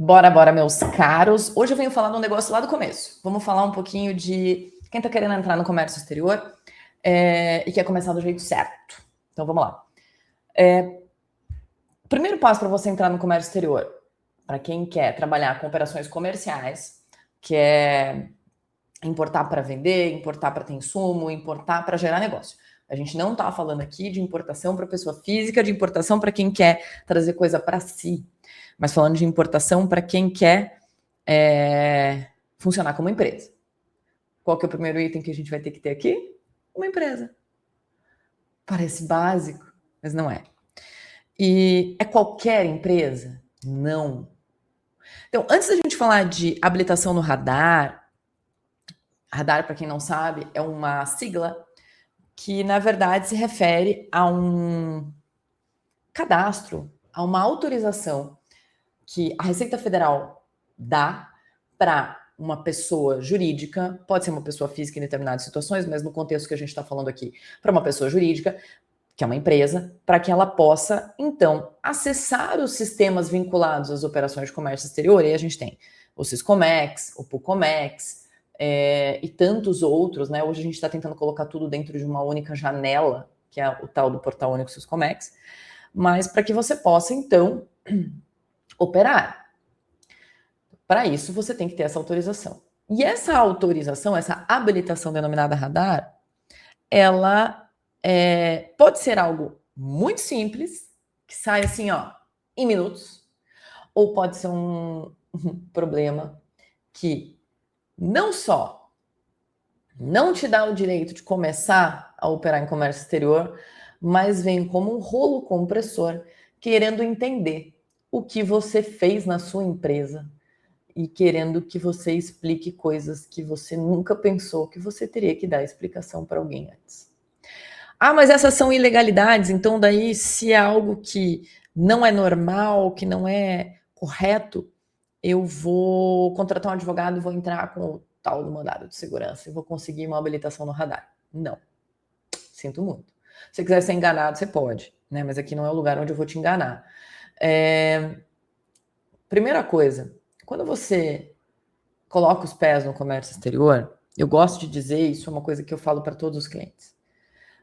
Bora, bora, meus caros. Hoje eu venho falar de um negócio lá do começo. Vamos falar um pouquinho de quem tá querendo entrar no comércio exterior e quer começar do jeito certo. Então vamos lá. O primeiro passo para você entrar no comércio exterior, para quem quer trabalhar com operações comerciais, que é importar para vender, importar para ter insumo, importar para gerar negócio. A gente não tá falando aqui de importação para pessoa física, de importação para quem quer trazer coisa para si, mas falando de importação para quem quer funcionar como empresa. Qual que é o primeiro item que a gente vai ter que ter aqui? Uma empresa. Parece básico, mas não é. E é qualquer empresa? Não. Então, antes da gente falar de habilitação no radar, radar, para quem não sabe, é uma sigla que, na verdade, se refere a um cadastro, a uma autorização que a Receita Federal dá para uma pessoa jurídica, pode ser uma pessoa física em determinadas situações, mas no contexto que a gente está falando aqui, para uma pessoa jurídica, que é uma empresa, para que ela possa, então, acessar os sistemas vinculados às operações de comércio exterior. E a gente tem o Siscomex, o Pucomex e tantos outros, né? Hoje a gente está tentando colocar tudo dentro de uma única janela, que é o tal do Portal Único Siscomex, mas para que você possa, então, operar. Para isso, você tem que ter essa autorização. E essa autorização, essa habilitação denominada radar, ela pode ser algo muito simples, que sai assim, ó, em minutos, ou pode ser um problema que não só não te dá o direito de começar a operar em comércio exterior, mas vem como um rolo compressor, querendo entender o que você fez na sua empresa e querendo que você explique coisas que você nunca pensou que você teria que dar explicação para alguém antes. Ah, mas essas são ilegalidades, então daí se é algo que não é normal, que não é correto, eu vou contratar um advogado e vou entrar com o tal do mandado de segurança e vou conseguir uma habilitação no radar. Não. Sinto muito. Se você quiser ser enganado, você pode, né? Mas aqui não é o lugar onde eu vou te enganar. Primeira coisa, quando você coloca os pés no comércio exterior, eu gosto de dizer, isso é uma coisa que eu falo para todos os clientes.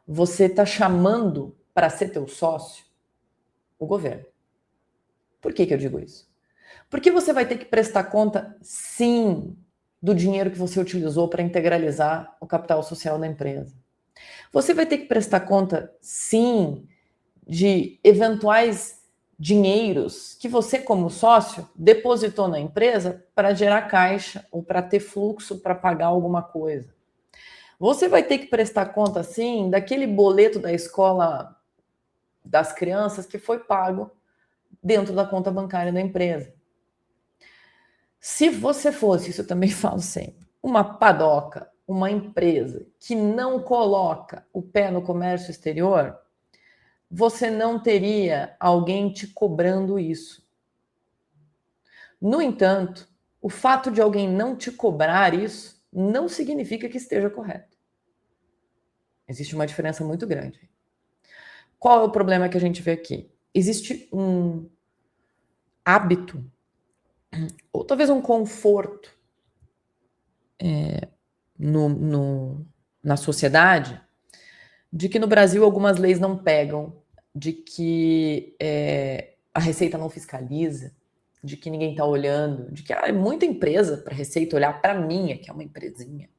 Você está chamando para ser teu sócio o governo. Por que eu digo isso? Porque você vai ter que prestar conta, sim, do dinheiro que você utilizou para integralizar o capital social da empresa. Você vai ter que prestar conta, sim, de eventuais dinheiros que você, como sócio, depositou na empresa para gerar caixa ou para ter fluxo para pagar alguma coisa. Você vai ter que prestar conta, sim, daquele boleto da escola das crianças que foi pago dentro da conta bancária da empresa. Se você fosse, isso eu também falo sempre, uma padoca, uma empresa que não coloca o pé no comércio exterior, você não teria alguém te cobrando isso. No entanto, o fato de alguém não te cobrar isso não significa que esteja correto. Existe uma diferença muito grande. Qual é o problema que a gente vê aqui? Existe um hábito, ou talvez um conforto na sociedade, de que no Brasil algumas leis não pegam, de que a Receita não fiscaliza, de que ninguém está olhando, de que é muita empresa para a Receita olhar para a minha, que é uma empresinha.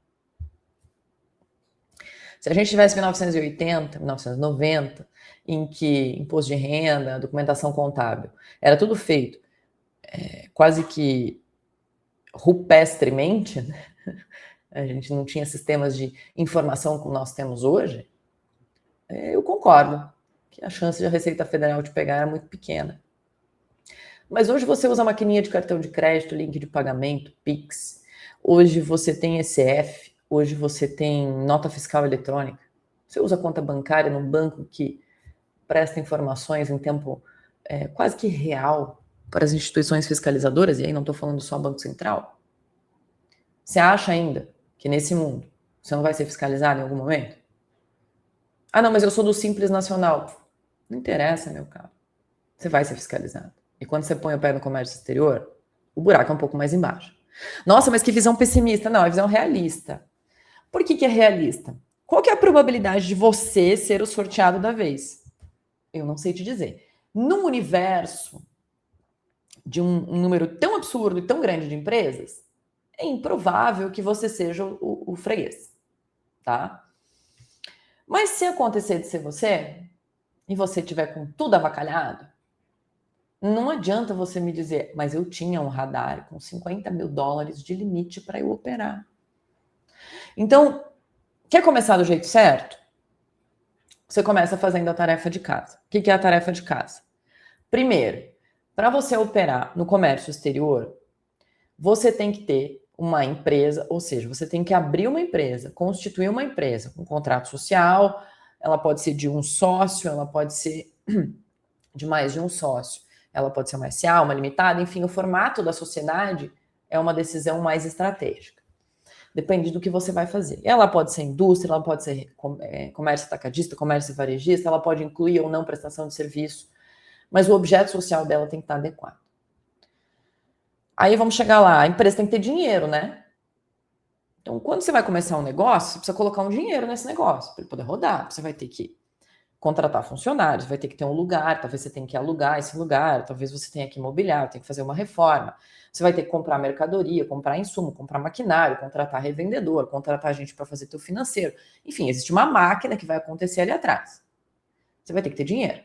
Se a gente tivesse 1980, 1990, em que imposto de renda, documentação contábil, era tudo feito quase que rupestremente, né? A gente não tinha sistemas de informação como nós temos hoje, eu concordo que a chance de a Receita Federal te pegar era muito pequena. Mas hoje você usa maquininha de cartão de crédito, link de pagamento, Pix. Hoje você tem ECF, hoje você tem nota fiscal eletrônica. Você usa conta bancária num banco que presta informações em tempo quase que real para as instituições fiscalizadoras, e aí não estou falando só Banco Central. Você acha ainda que nesse mundo você não vai ser fiscalizado em algum momento? Ah, não, mas eu sou do Simples Nacional. Não interessa, meu caro. Você vai ser fiscalizado. E quando você põe o pé no comércio exterior, O buraco é um pouco mais embaixo. Nossa, mas que visão pessimista. Não, é visão realista. Por que é realista? Qual que é a probabilidade de você ser o sorteado da vez? Eu não sei te dizer. Num universo de um número tão absurdo e tão grande de empresas, é improvável que você seja o freguês, tá? Mas se acontecer de ser você, e você tiver com tudo avacalhado, não adianta você me dizer, mas eu tinha um radar com $50 mil de limite para eu operar. Então, quer começar do jeito certo? Você começa fazendo a tarefa de casa. O que é a tarefa de casa? Primeiro, para você operar no comércio exterior, você tem que ter uma empresa, ou seja, você tem que abrir uma empresa, constituir uma empresa com contrato social, ela pode ser de um sócio, ela pode ser de mais de um sócio, ela pode ser uma SA, uma limitada, enfim, o formato da sociedade é uma decisão mais estratégica. Depende do que você vai fazer. Ela pode ser indústria, ela pode ser comércio atacadista, comércio varejista, ela pode incluir ou não prestação de serviço, mas o objeto social dela tem que estar adequado. Aí vamos chegar lá, a empresa tem que ter dinheiro, né? Então, quando você vai começar um negócio, você precisa colocar um dinheiro nesse negócio, para ele poder rodar. Você vai ter que contratar funcionários, vai ter que ter um lugar, talvez você tenha que alugar esse lugar, talvez você tenha que imobiliar, tem que fazer uma reforma. Você vai ter que comprar mercadoria, comprar insumo, comprar maquinário, contratar revendedor, contratar gente para fazer teu financeiro. Enfim, existe uma máquina que vai acontecer ali atrás. Você vai ter que ter dinheiro.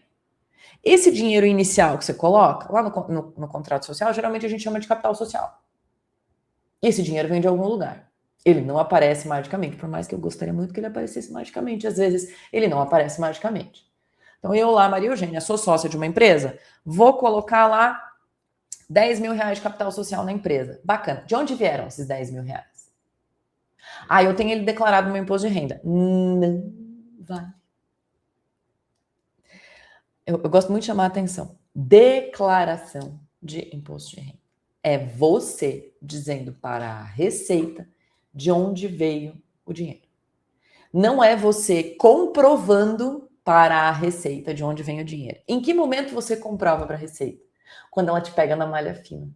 Esse dinheiro inicial que você coloca, lá no contrato social, geralmente a gente chama de capital social. Esse dinheiro vem de algum lugar. Ele não aparece magicamente, por mais que eu gostaria muito que ele aparecesse magicamente. Às vezes, ele não aparece magicamente. Então, eu lá, Maria Eugênia, sou sócia de uma empresa, vou colocar lá R$10 mil de capital social na empresa. Bacana. De onde vieram esses R$10 mil? Ah, eu tenho ele declarado no meu imposto de renda. Não vai. Eu gosto muito de chamar a atenção. Declaração de imposto de renda. É você dizendo para a Receita de onde veio o dinheiro. Não é você comprovando para a Receita de onde vem o dinheiro. Em que momento você comprova para a Receita? Quando ela te pega na malha fina.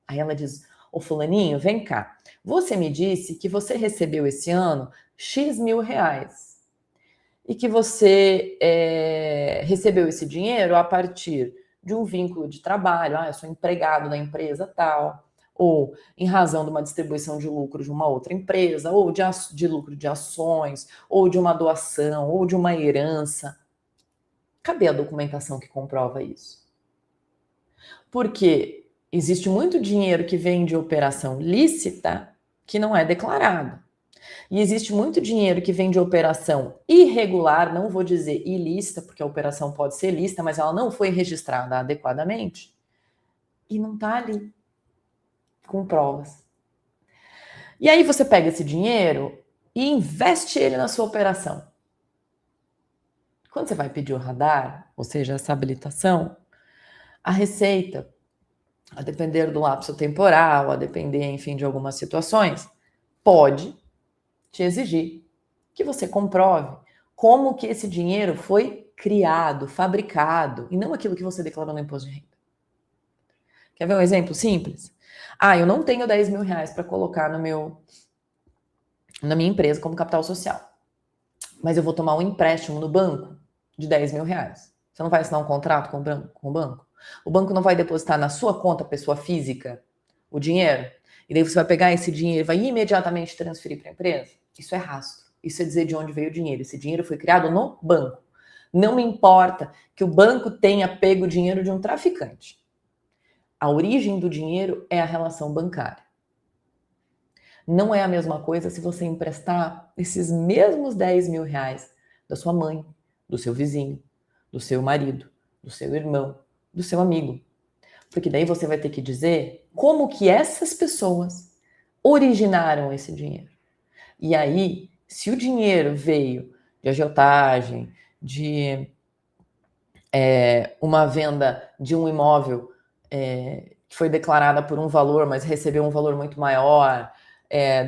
Aí ela diz, ô fulaninho, vem cá. Você me disse que você recebeu esse ano X mil reais. E que você recebeu esse dinheiro a partir de um vínculo de trabalho. Ah, eu sou empregado da empresa tal. Ou em razão de uma distribuição de lucro de uma outra empresa, ou de lucro de ações, ou de uma doação, ou de uma herança. Cadê a documentação que comprova isso? Porque existe muito dinheiro que vem de operação lícita que não é declarado. E existe muito dinheiro que vem de operação irregular, não vou dizer ilícita, porque a operação pode ser lícita, mas ela não foi registrada adequadamente e não está ali com provas. E aí você pega esse dinheiro e investe ele na sua operação. Quando você vai pedir o radar, ou seja, essa habilitação, a Receita, a depender do lapso temporal, a depender, enfim, de algumas situações, pode te exigir que você comprove como que esse dinheiro foi criado, fabricado, e não aquilo que você declarou no imposto de renda. Quer ver um exemplo simples? Ah, eu não tenho R$10 mil para colocar na minha empresa como capital social, mas eu vou tomar um empréstimo no banco de R$10 mil. Você não vai assinar um contrato com o banco? O banco não vai depositar na sua conta, pessoa física, o dinheiro? E daí você vai pegar esse dinheiro e vai imediatamente transferir para a empresa? Isso é rastro. Isso é dizer de onde veio o dinheiro. Esse dinheiro foi criado no banco. Não me importa que o banco tenha pego o dinheiro de um traficante. A origem do dinheiro é a relação bancária. Não é a mesma coisa se você emprestar esses mesmos R$10 mil da sua mãe, do seu vizinho, do seu marido, do seu irmão, do seu amigo. Porque daí você vai ter que dizer como que essas pessoas originaram esse dinheiro. E aí, se o dinheiro veio de agiotagem, de uma venda de um imóvel que foi declarada por um valor, mas recebeu um valor muito maior,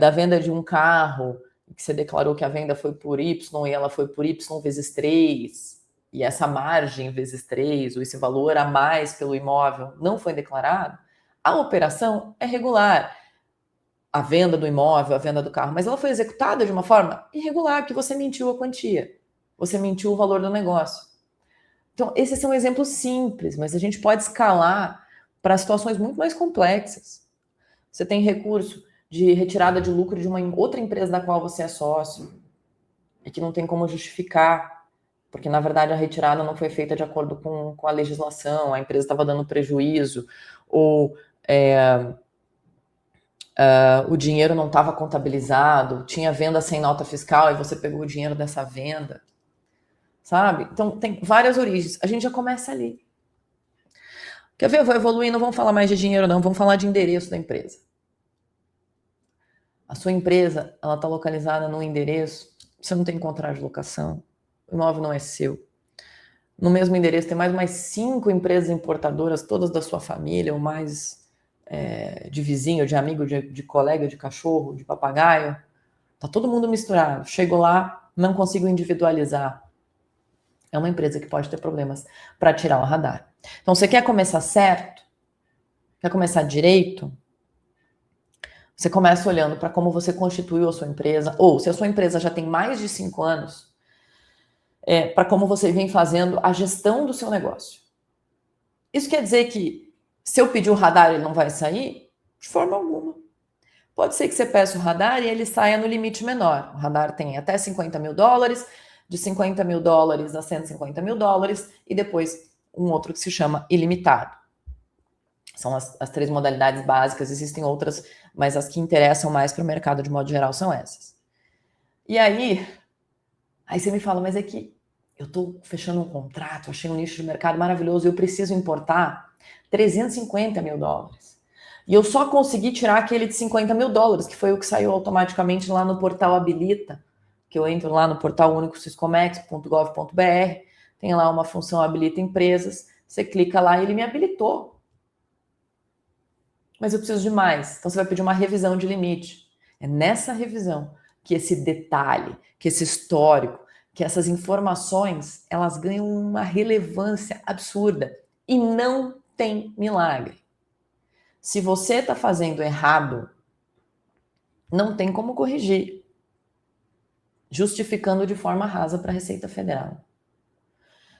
da venda de um carro, que você declarou que a venda foi por Y e ela foi por Y vezes 3, e essa margem vezes 3, ou esse valor a mais pelo imóvel não foi declarado, A operação é regular. A venda do imóvel, a venda do carro, mas ela foi executada de uma forma irregular, porque você mentiu a quantia, você mentiu o valor do negócio. Então, esses são exemplos simples, mas a gente pode escalar para situações muito mais complexas. Você tem recurso de retirada de lucro de uma outra empresa da qual você é sócio e que não tem como justificar, porque na verdade a retirada não foi feita de acordo com a legislação, a empresa estava dando prejuízo, ou o dinheiro não estava contabilizado, tinha venda sem nota fiscal e você pegou o dinheiro dessa venda, sabe? Então tem várias origens. A gente já começa ali. Quer ver? Eu vou evoluir, não vamos falar mais de dinheiro não, vamos falar de endereço da empresa. A sua empresa, ela está localizada num endereço, você não tem contrato de locação, o imóvel não é seu. No mesmo endereço tem mais 5 empresas importadoras, todas da sua família, ou mais de vizinho, de amigo, de colega, de cachorro, de papagaio. Tá todo mundo misturado. Chego lá, não consigo individualizar. É uma empresa que pode ter problemas para tirar o radar. Então, você quer começar certo? Quer começar direito? Você começa olhando para como você constituiu a sua empresa, ou se a sua empresa já tem mais de 5 anos, para como você vem fazendo a gestão do seu negócio. Isso quer dizer que se eu pedir o radar, ele não vai sair? De forma alguma. Pode ser que você peça o radar e ele saia no limite menor. O radar tem até $50 mil, de $50 mil a $150 mil, e depois um outro que se chama ilimitado. São as 3 modalidades básicas, existem outras, mas as que interessam mais para o mercado de modo geral são essas. E aí você me fala, mas é que eu estou fechando um contrato, achei um nicho de mercado maravilhoso, eu preciso importar $350 mil. E eu só consegui tirar aquele de $50 mil, que foi o que saiu automaticamente lá no portal Habilita, que eu entro lá no portal único.siscomex.gov.br, tem lá uma função Habilita Empresas, você clica lá e ele me habilitou. Mas eu preciso de mais, então você vai pedir uma revisão de limite. É nessa revisão que esse detalhe, que esse histórico, que essas informações, elas ganham uma relevância absurda. E não tem milagre. Se você está fazendo errado, não tem como corrigir, justificando de forma rasa para a Receita Federal.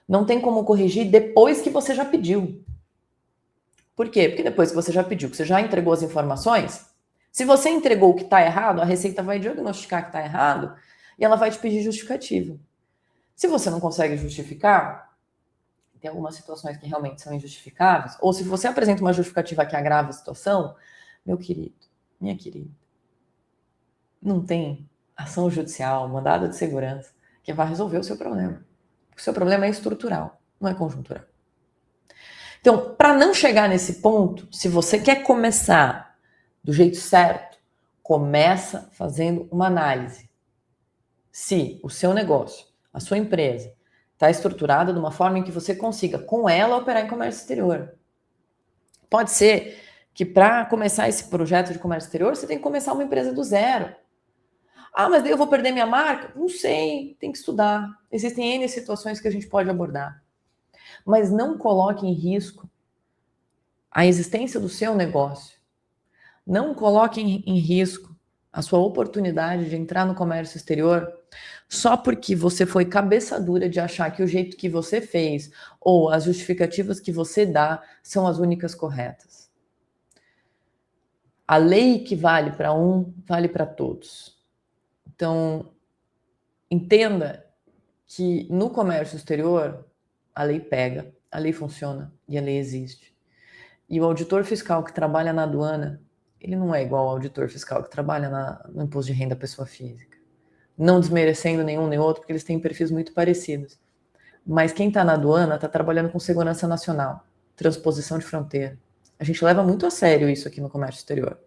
Não tem como corrigir depois que você já pediu. Por quê? Porque depois que você já pediu, que você já entregou as informações, se você entregou o que está errado, a Receita vai diagnosticar que está errado e ela vai te pedir justificativa. Se você não consegue justificar, tem algumas situações que realmente são injustificáveis, ou se você apresenta uma justificativa que agrava a situação, meu querido, minha querida, não tem ação judicial, mandado de segurança, que vai resolver o seu problema. O seu problema é estrutural, não é conjuntural. Então, para não chegar nesse ponto, se você quer começar do jeito certo, começa fazendo uma análise. Se o seu negócio, a sua empresa, está estruturada de uma forma em que você consiga, com ela, operar em comércio exterior. Pode ser que para começar esse projeto de comércio exterior, você tem que começar uma empresa do zero. Ah, mas daí eu vou perder minha marca? Não sei, tem que estudar. Existem N situações que a gente pode abordar. Mas não coloque em risco a existência do seu negócio. Não coloque em risco a sua oportunidade de entrar no comércio exterior só porque você foi cabeça dura de achar que o jeito que você fez ou as justificativas que você dá são as únicas corretas. A lei que vale para um, vale para todos. Então, entenda que no comércio exterior, a lei pega, a lei funciona e a lei existe. E o auditor fiscal que trabalha na aduana, ele não é igual ao auditor fiscal que trabalha no imposto de renda da pessoa física. Não desmerecendo nenhum nem outro, porque eles têm perfis muito parecidos. Mas quem está na aduana está trabalhando com segurança nacional, transposição de fronteira. A gente leva muito a sério isso aqui no comércio exterior.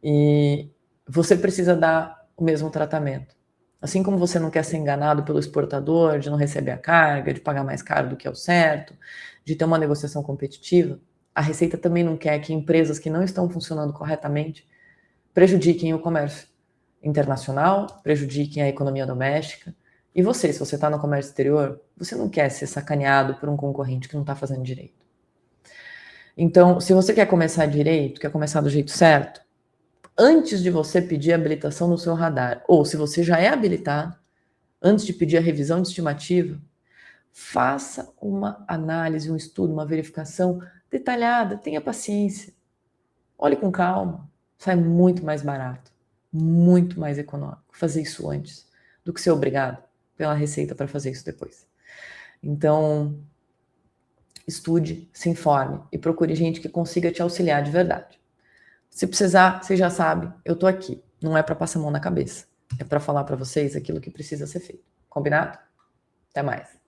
E você precisa dar o mesmo tratamento. Assim como você não quer ser enganado pelo exportador, de não receber a carga, de pagar mais caro do que é o certo, de ter uma negociação competitiva, a Receita também não quer que empresas que não estão funcionando corretamente prejudiquem o comércio internacional, prejudiquem a economia doméstica. E você, se você está no comércio exterior, você não quer ser sacaneado por um concorrente que não está fazendo direito. Então, se você quer começar direito, quer começar do jeito certo, antes de você pedir a habilitação no seu radar, ou se você já é habilitado, antes de pedir a revisão de estimativa, faça uma análise, um estudo, uma verificação detalhada, tenha paciência. Olhe com calma, sai muito mais barato, muito mais econômico fazer isso antes do que ser obrigado pela Receita para fazer isso depois. Então, estude, se informe e procure gente que consiga te auxiliar de verdade. Se precisar, você já sabe, eu tô aqui. Não é para passar a mão na cabeça, é para falar para vocês aquilo que precisa ser feito. Combinado? Até mais.